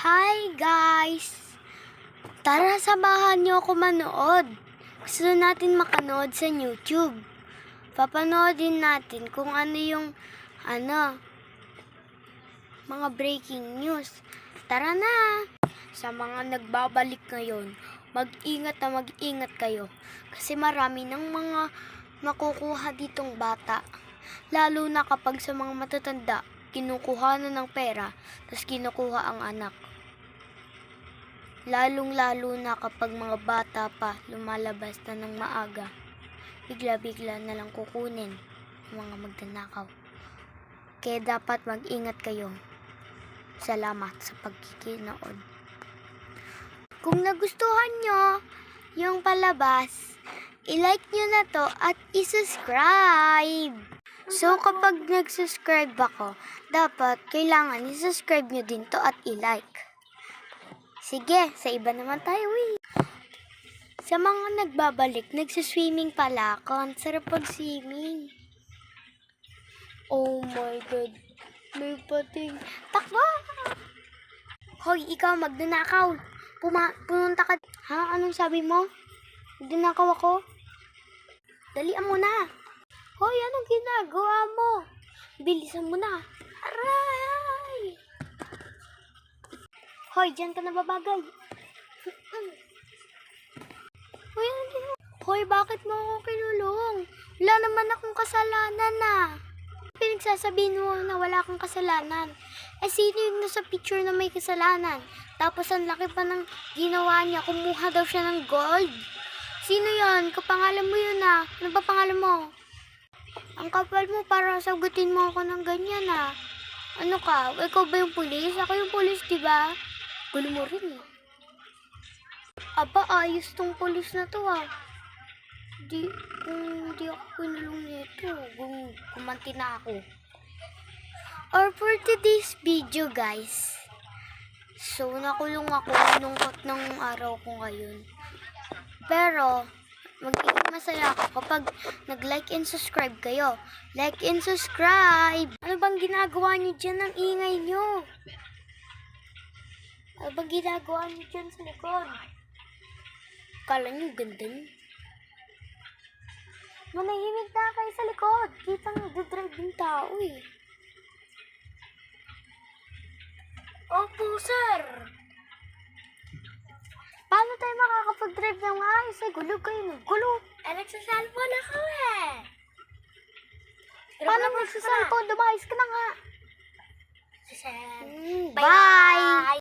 Hi guys! Tara, samahan niyo ako manood. Gusto natin makanood sa YouTube. Papanoodin natin kung ano yung mga breaking news. Tara na! Sa mga nagbabalik ngayon, mag-ingat na mag-ingat kayo. Kasi marami ng mga makukuha ditong bata. Lalo na kapag sa mga matatanda, kinukuha na ng pera, tapos kinukuha ang anak. Lalong-lalo na kapag mga bata pa lumalabas na ng maaga, bigla-bigla na lang kukunin ng mga magnanakaw. Kaya dapat mag-ingat kayo. Salamat sa pagkikinood. Kung nagustuhan nyo yung palabas, i-like nyo na to at i-subscribe. So kapag nag-subscribe ako, dapat kailangan i-subscribe nyo din to at i-like. Sige, sa iba naman tayo Sa mga nagbabalik, nagsiswimming pala ako. Ang sarap pag-swimming. Oh my God. May pating. Takbo! Hoy, ikaw magnanakaw. Pumunta ka. Ha? Anong sabi mo? Magnanakaw ako? Dalian mo na. Hoy, anong ginagawa mo? Bilisan mo na. Aray! Hoy, dyan ka nababagay. Hoy, bakit mo ako kinulong? Wala naman akong kasalanan na. Pinagsasabihin mo na wala akong kasalanan. Eh, sino yung nasa picture na may kasalanan? Tapos ang laki pa ng ginawa niya. Kumuha daw siya ng gold. Sino yon? Kapangalan mo yun ah. Ano ba pangalan mo? Ang kapal mo para sagutin mo ako ng ganyan ah. Ano ka? Ikaw ba yung pulis? Ako yung pulis, diba? Gulo mo rin eh. Aba, ayos tong pulis na to ah. Di ako kinulong nito. Kumanti na ako. Or for today's video guys. So, nakulong ako. Nungkot ng araw ko ngayon. Pero, magiging masaya ako kapag nag-like and subscribe kayo. Like and subscribe! Ano bang ginagawa niyo dyan? Ang ingay niyo. Ano bang ginagawa niyo dyan sa likod? Kala niyo ganda niyo. Manahimik na kayo sa likod. Kitang nagdadrive yung tao eh. Opo, sir. Paano tayo makakapag-drive ng maayos? Ay, gulog kayo ng gulog. Nagsasalpon ako eh. Paano nagsasalpon? Dumayos ka na nga. Bye!